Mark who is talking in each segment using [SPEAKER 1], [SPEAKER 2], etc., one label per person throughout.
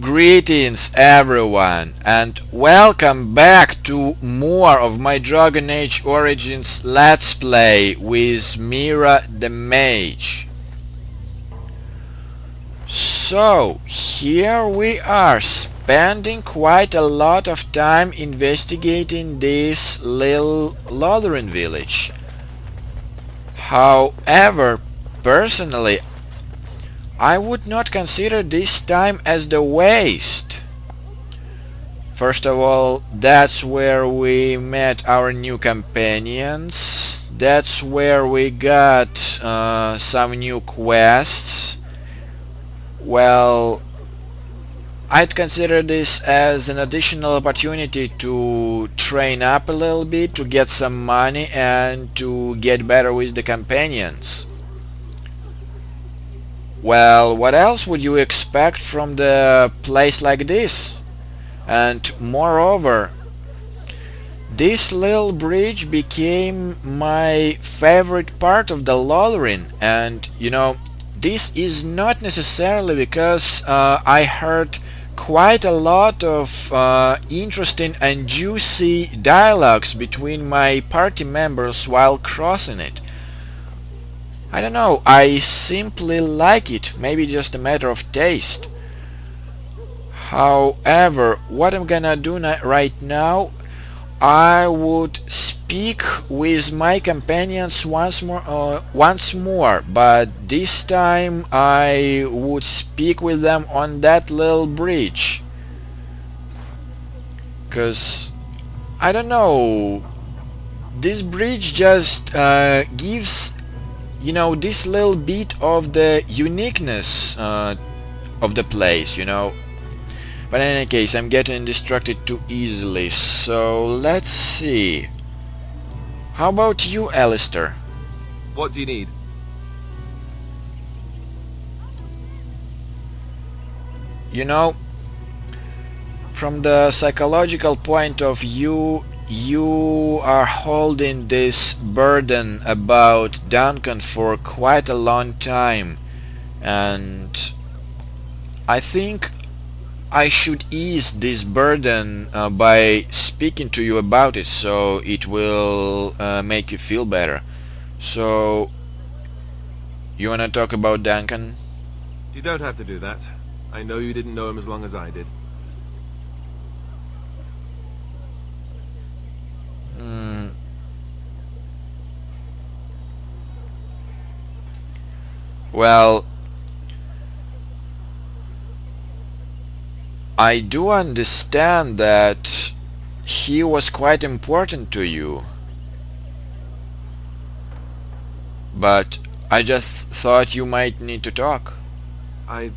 [SPEAKER 1] Greetings everyone, and welcome back to more of my Dragon Age Origins Let's Play with Mira the Mage. So, here we are, spending quite a lot of time investigating this little Lothering village. However, personally, I would not consider this time as the waste. First of all, that's where we met our new companions. That's where we got some new quests. Well, I'd consider this as an additional opportunity to train up a little bit, to get some money and to get better with the companions. Well, what else would you expect from the place like this? And moreover, this little bridge became my favorite part of the Lothering, and you know, this is not necessarily because I heard quite a lot of interesting and juicy dialogues between my party members while crossing it. I don't know, I simply like it, maybe just a matter of taste. However, what I'm gonna do right now, I would speak with my companions once more, but this time I would speak with them on that little bridge. 'Cause, I don't know, this bridge just gives, you know, this little bit of the uniqueness of the place, you know. But in any case, I'm getting distracted too easily, so let's see. How about you, Alistair?
[SPEAKER 2] What do you need?
[SPEAKER 1] You know, from the psychological point of view, you are holding this burden about Duncan for quite a long time, and I think I should ease this burden by speaking to you about it, so it will make you feel better. So, you wanna talk about Duncan?
[SPEAKER 2] You don't have to do that. I know you didn't know him as long as I did.
[SPEAKER 1] Well, I do understand that he was quite important to you, but I just thought you might need to talk.
[SPEAKER 2] I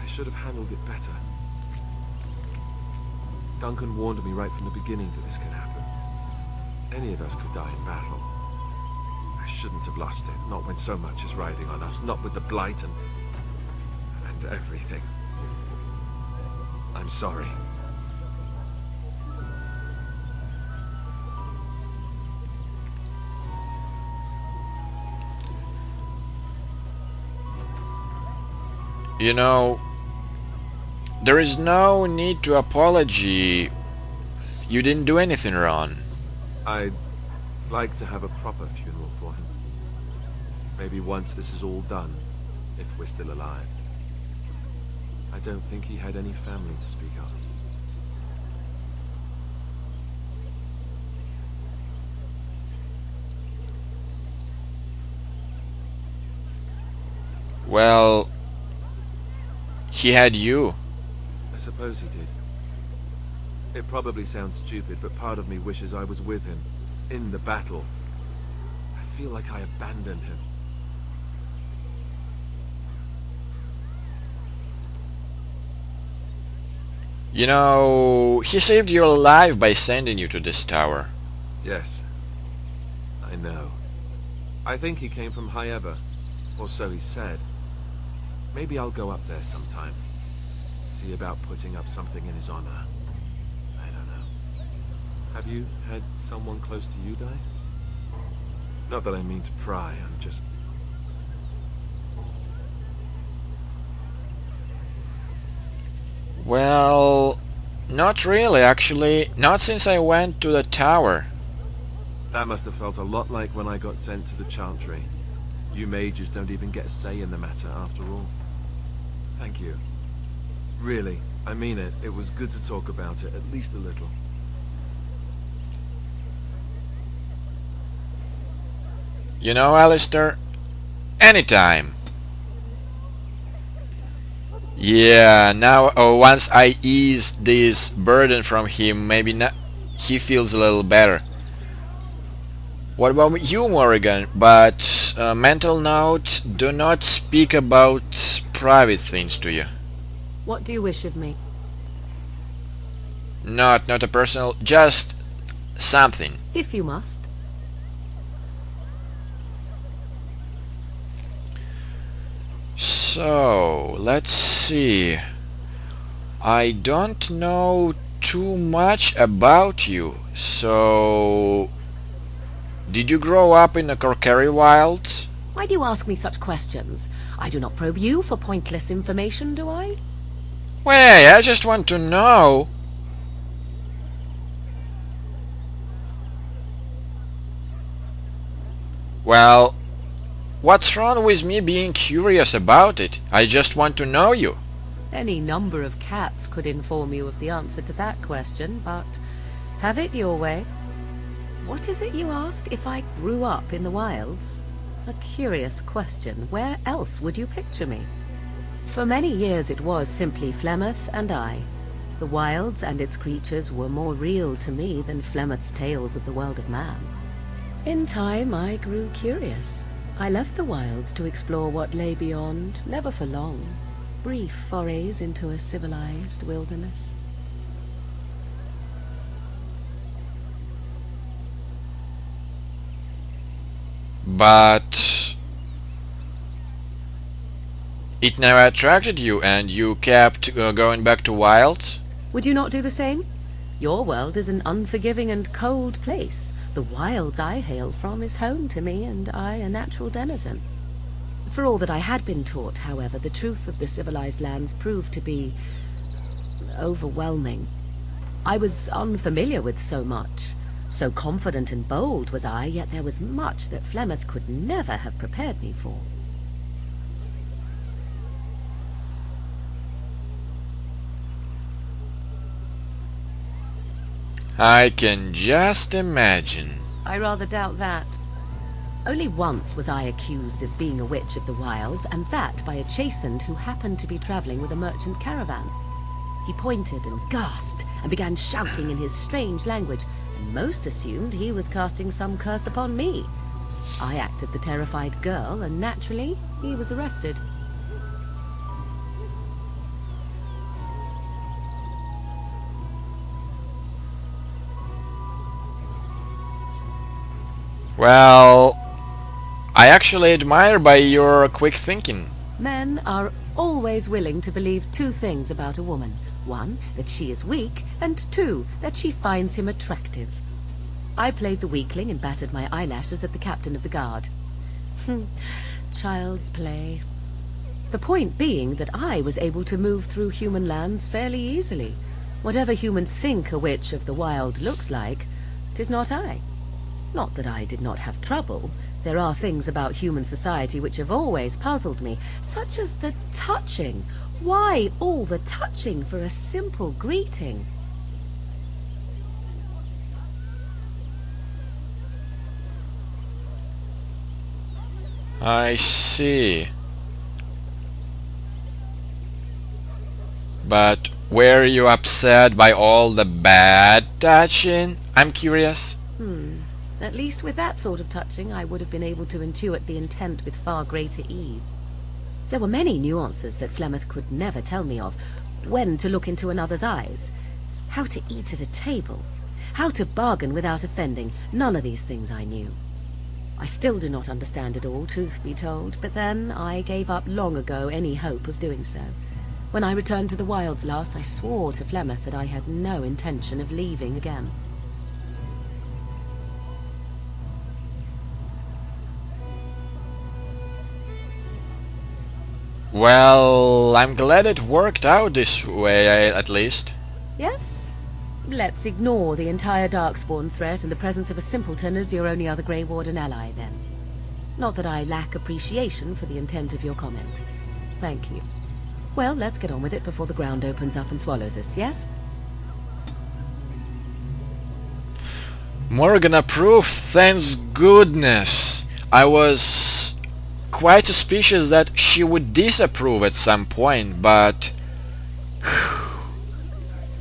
[SPEAKER 2] should have handled it better. Duncan warned me right from the beginning that this could happen. Any of us could die in battle. I shouldn't have lost it, not when so much is riding on us, not with the Blight and everything. I'm sorry.
[SPEAKER 1] You know, there is no need to apology. You didn't do anything wrong.
[SPEAKER 2] I'd like to have a proper funeral for him. Maybe once this is all done, if we're still alive. I don't think he had any family to speak of.
[SPEAKER 1] Well, he had you.
[SPEAKER 2] I suppose he did. It probably sounds stupid, but part of me wishes I was with him, in the battle. I feel like I abandoned him.
[SPEAKER 1] You know, he saved your life by sending you to this tower.
[SPEAKER 2] Yes, I know. I think he came from High Ever, or so he said. Maybe I'll go up there sometime. See about putting up something in his honor. I don't know. Have you had someone close to you die? Not that I mean to pry, I'm just...
[SPEAKER 1] Well, not really, actually. Not since I went to the tower.
[SPEAKER 2] That must have felt a lot like when I got sent to the Chantry. You mages don't even get a say in the matter, after all. Thank you. Really, I mean it. It was good to talk about it, at least a little.
[SPEAKER 1] You know, Alistair, anytime. Yeah, now once I ease this burden from him, maybe he feels a little better. What about you, Morrigan? But mental note, do not speak about private things to you.
[SPEAKER 3] What do you wish of me?
[SPEAKER 1] Not a personal, just something.
[SPEAKER 3] If you must.
[SPEAKER 1] So, let's see. I don't know too much about you, so... Did you grow up in the Korkeri wilds?
[SPEAKER 3] Why do you ask me such questions? I do not probe you for pointless information, do I?
[SPEAKER 1] Wait, I just want to know. Well, what's wrong with me being curious about it? I just want to know you.
[SPEAKER 3] Any number of cats could inform you of the answer to that question, but have it your way. What is it you asked? If I grew up in the wilds? A curious question. Where else would you picture me? For many years it was simply Flemeth and I. The wilds and its creatures were more real to me than Flemeth's tales of the world of man. In time I grew curious. I left the wilds to explore what lay beyond, never for long. Brief forays into a civilized wilderness.
[SPEAKER 1] But it never attracted you and you kept going back to wilds?
[SPEAKER 3] Would you not do the same? Your world is an unforgiving and cold place. The wilds I hail from is home to me, and I a natural denizen. For all that I had been taught, however, the truth of the civilized lands proved to be overwhelming. I was unfamiliar with so much. So confident and bold was I, yet there was much that Flemeth could never have prepared me for.
[SPEAKER 1] I can just imagine.
[SPEAKER 3] I rather doubt that. Only once was I accused of being a witch of the wilds, and that by a chastened who happened to be traveling with a merchant caravan. He pointed and gasped, and began shouting in his strange language, and most assumed he was casting some curse upon me. I acted the terrified girl, and naturally, he was arrested.
[SPEAKER 1] Well, I actually admire by your quick thinking.
[SPEAKER 3] Men are always willing to believe two things about a woman. One, that she is weak, and two, that she finds him attractive. I played the weakling and battered my eyelashes at the captain of the guard. Child's play. The point being that I was able to move through human lands fairly easily. Whatever humans think a witch of the wild looks like, 'tis not I. Not that I did not have trouble. There are things about human society which have always puzzled me, such as the touching. Why all the touching for a simple greeting?
[SPEAKER 1] I see. But were you upset by all the bad touching? I'm curious.
[SPEAKER 3] At least with that sort of touching, I would have been able to intuit the intent with far greater ease. There were many nuances that Flemeth could never tell me of. When to look into another's eyes, how to eat at a table, how to bargain without offending. None of these things I knew. I still do not understand it all, truth be told, but then I gave up long ago any hope of doing so. When I returned to the wilds last, I swore to Flemeth that I had no intention of leaving again.
[SPEAKER 1] Well, I'm glad it worked out this way, at least.
[SPEAKER 3] Yes? Let's ignore the entire Darkspawn threat and the presence of a simpleton as your only other Grey Warden ally, then. Not that I lack appreciation for the intent of your comment. Thank you. Well, let's get on with it before the ground opens up and swallows us, yes?
[SPEAKER 1] Morgan approved, thanks goodness. I was quite suspicious that she would disapprove at some point, but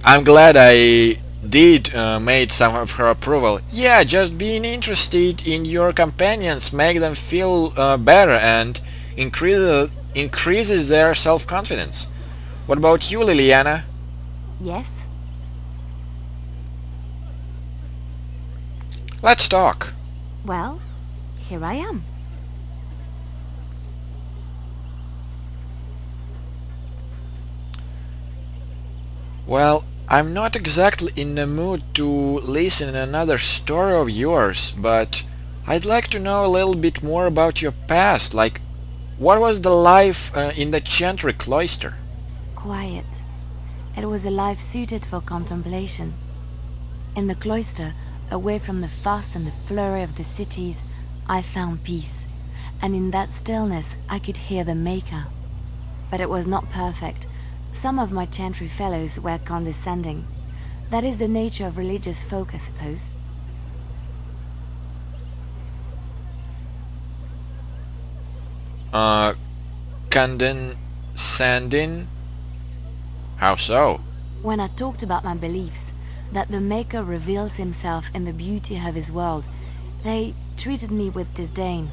[SPEAKER 1] I'm glad I did made some of her approval. Yeah, just being interested in your companions make them feel better and increases their self-confidence. What about you, Liliana?
[SPEAKER 4] Yes?
[SPEAKER 1] Let's talk.
[SPEAKER 4] Well, here I am.
[SPEAKER 1] Well, I'm not exactly in the mood to listen another story of yours, but I'd like to know a little bit more about your past, like what was the life in the Chantry cloister?
[SPEAKER 4] Quiet. It was a life suited for contemplation. In the cloister, away from the fuss and the flurry of the cities, I found peace, and in that stillness I could hear the Maker. But it was not perfect. Some of my Chantry fellows were condescending. That is the nature of religious folk, I suppose.
[SPEAKER 1] Condescending? How so?
[SPEAKER 4] When I talked about my beliefs, that the Maker reveals himself in the beauty of his world, they treated me with disdain.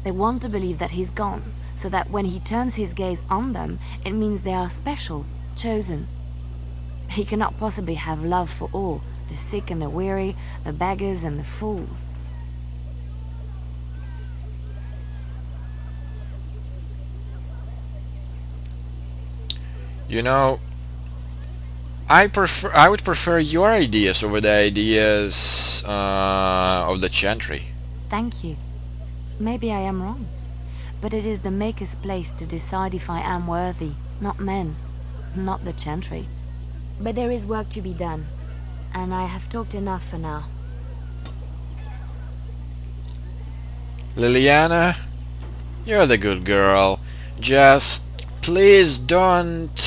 [SPEAKER 4] They want to believe that he's gone, so that when he turns his gaze on them, it means they are special, chosen. He cannot possibly have love for all, the sick and the weary, the beggars and the fools.
[SPEAKER 1] You know, I would prefer your ideas over the ideas of the Chantry.
[SPEAKER 4] Thank you. Maybe I am wrong, but it is the Maker's place to decide if I am worthy, not men, not the Chantry. But there is work to be done, and I have talked enough for now.
[SPEAKER 1] Liliana, you're the good girl. Just please don't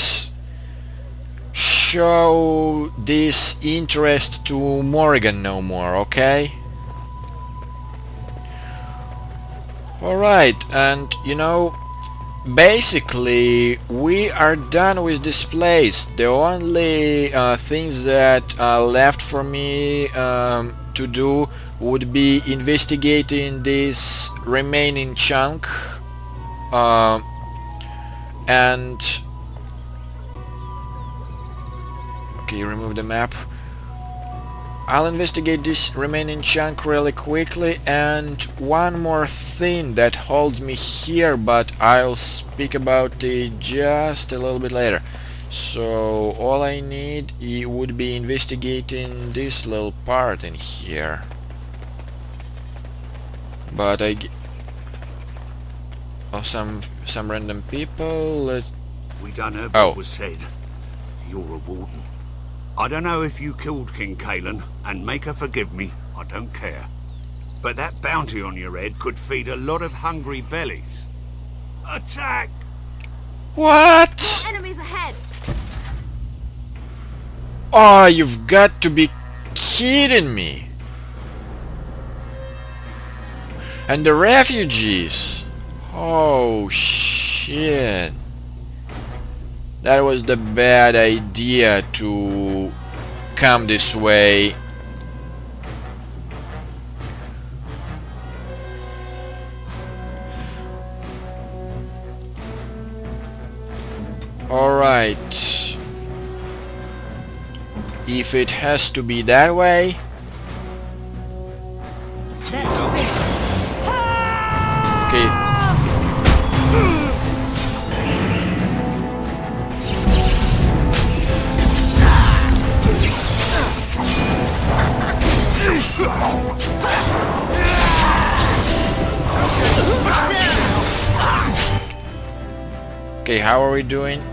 [SPEAKER 1] show this interest to Morgan no more, okay? Alright, and you know, basically we are done with this place. The only things that are left for me to do would be investigating this remaining chunk and okay, remove the map. I'll investigate this remaining chunk really quickly, and one more thing that holds me here, but I'll speak about it just a little bit later. So all I need would be investigating this little part in here. But some random people.
[SPEAKER 5] We done heard what was said. You're a warden. I don't know if you killed King Kalen, and Maker forgive me, I don't care. But that bounty on your head could feed a lot of hungry bellies. Attack!
[SPEAKER 1] What?
[SPEAKER 4] Enemies ahead!
[SPEAKER 1] Oh, you've got to be kidding me! And the refugees! Oh shit! That was the bad idea to come this way. Alright. If it has to be that way. Okay. Okay, how are we doing?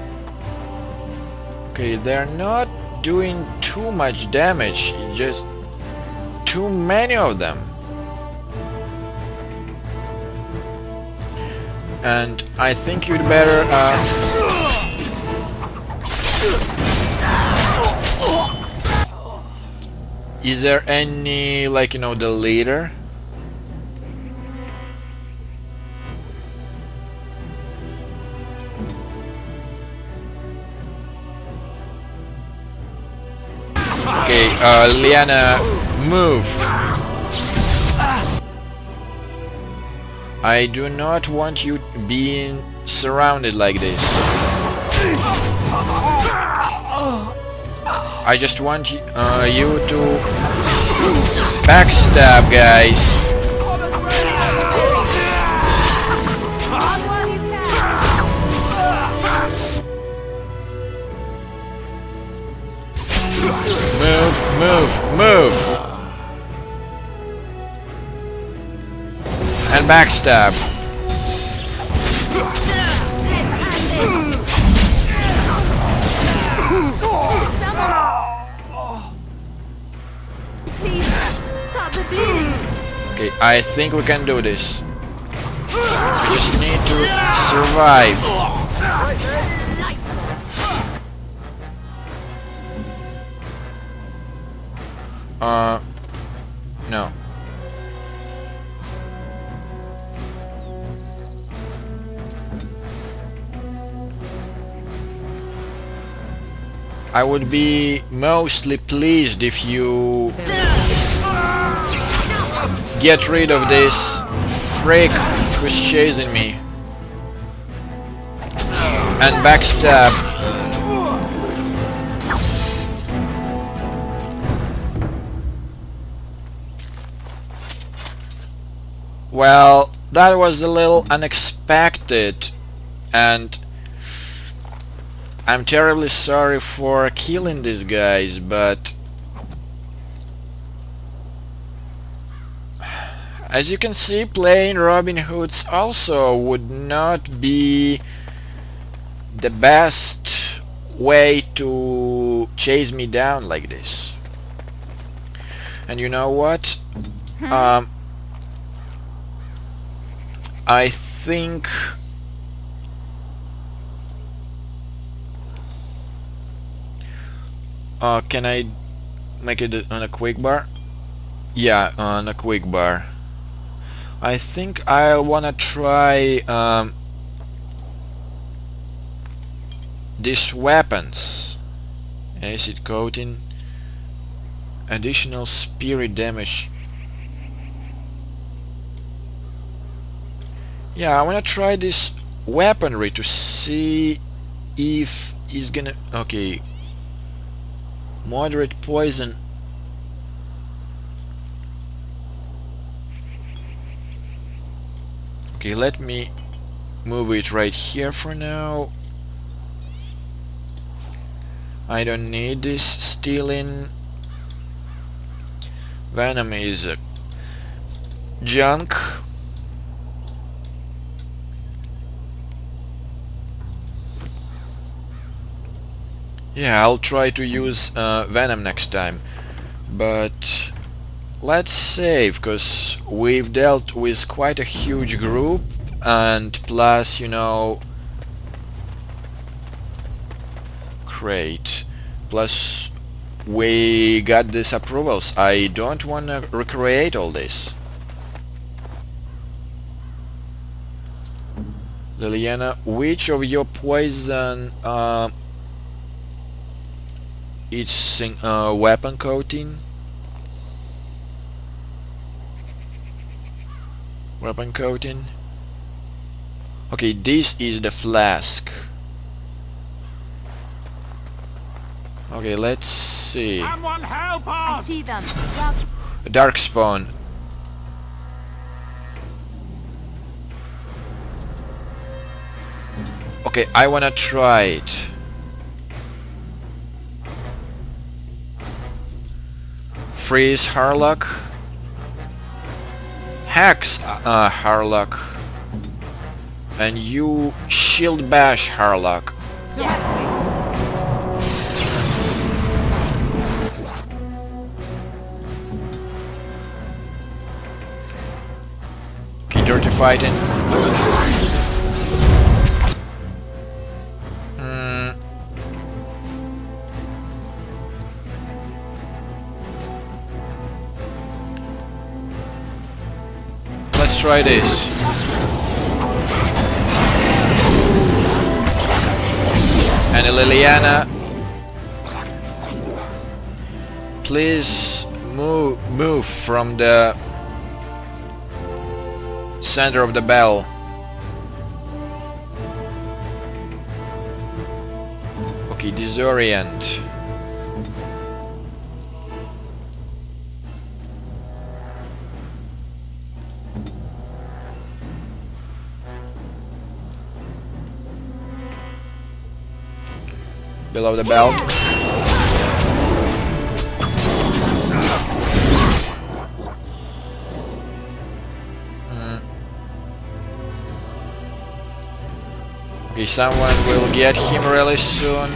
[SPEAKER 1] Okay, they're not doing too much damage, just too many of them. And I think you'd better is there any, like, you know, the leader? Okay, Liana, move. I do not want you being surrounded like this. I just want you to backstab, guys. Move. And backstab.
[SPEAKER 3] Please, stop the bleeding.
[SPEAKER 1] Okay, I think we can do this. We just need to survive. No. I would be mostly pleased if you get rid of this freak who's chasing me and backstab. Well, that was a little unexpected, and I'm terribly sorry for killing these guys, but as you can see, playing Robin Hoods also would not be the best way to chase me down like this. And you know what? I think can I make it on a quick bar? Yeah, on a quick bar. I think I wanna try these weapons. Acid coating, additional spirit damage. Yeah, I wanna try this weaponry to see if it's gonna... Okay. Moderate poison. Okay, let me move it right here for now. I don't need this stealing. Venom is junk. Yeah, I'll try to use Venom next time, but let's save, because we've dealt with quite a huge group, and plus, you know, great, plus we got these approvals. I don't want to recreate all this. Liliana, which of your poison it's weapon coating? Weapon coating. Okay, this is the flask. Okay, let's see.
[SPEAKER 5] Someone help us!
[SPEAKER 4] I see them.
[SPEAKER 1] Dark spawn. Okay, I wanna try it. Freeze Harlock. Hex Harlock. And you shield bash, Harlock. Okay, dirty fighting. Let's try this. And Liliana, please move from the center of the bell. Okay, disorient. Below the belt. Okay, someone will get him really soon.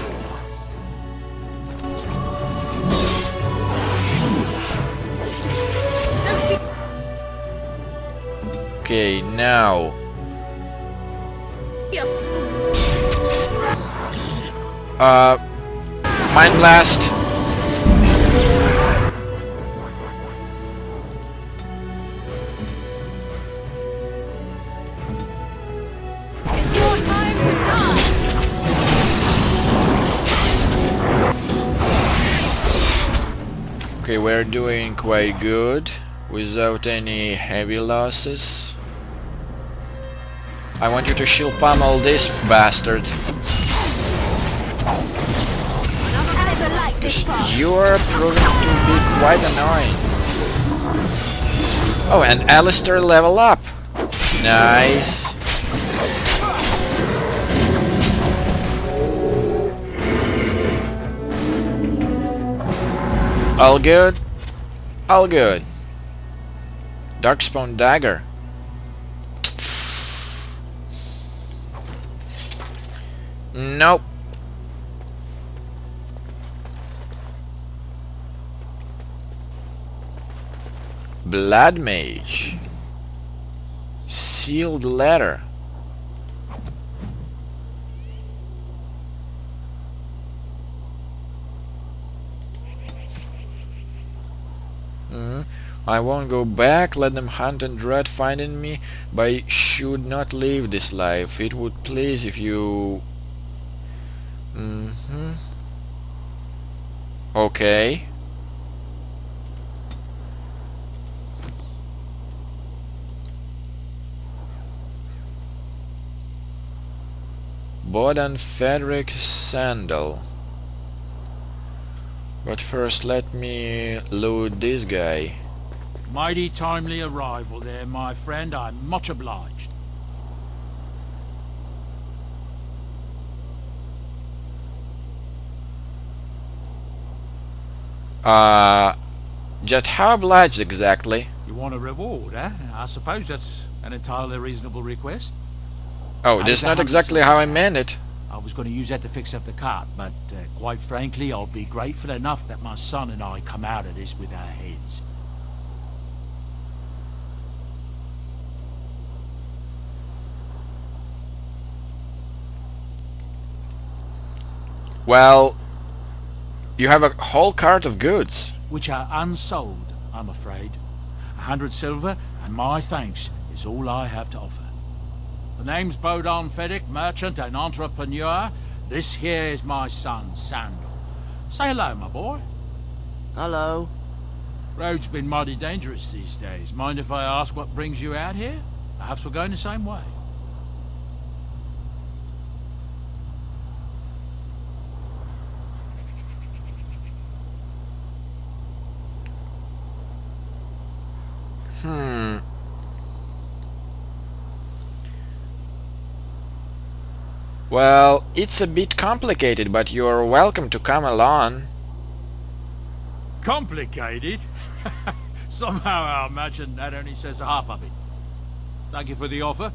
[SPEAKER 1] Okay, now. Mind Blast. Okay, we're doing quite good without any heavy losses. I want you to shield pummel this bastard. You're proving to be quite annoying. Oh, and Alistair level up. Nice. All good? All good. Darkspawn dagger. Nope. Blood Mage. Sealed letter. I won't go back, let them hunt and dread finding me, but I should not live this life. It would please if you... Okay. Bodan Frederick Sandal. But first let me loot this guy.
[SPEAKER 6] Mighty timely arrival there, my friend. I'm much obliged.
[SPEAKER 1] Just how obliged exactly?
[SPEAKER 6] You want a reward, eh? I suppose that's an entirely reasonable request.
[SPEAKER 1] Oh, that's not exactly how I meant it.
[SPEAKER 6] I was going to use that to fix up the cart, but quite frankly, I'll be grateful enough that my son and I come out of this with our heads.
[SPEAKER 1] Well, you have a whole cart of goods.
[SPEAKER 6] Which are unsold, I'm afraid. 100 silver, and my thanks is all I have to offer. The name's Bodan Fedek, merchant and entrepreneur. This here is my son, Sandal. Say hello, my boy.
[SPEAKER 7] Hello.
[SPEAKER 6] Road's been mighty dangerous these days. Mind if I ask what brings you out here? Perhaps we're going the same way.
[SPEAKER 1] Well, it's a bit complicated, but you're welcome to come along.
[SPEAKER 6] Complicated? Somehow I imagine that only says half of it. Thank you for the offer.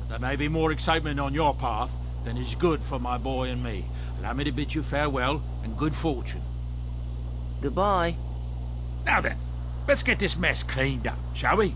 [SPEAKER 6] There may be more excitement on your path. then is good for my boy and me. Allow me to bid you farewell and good fortune.
[SPEAKER 7] Goodbye.
[SPEAKER 6] Now then, let's get this mess cleaned up, shall we?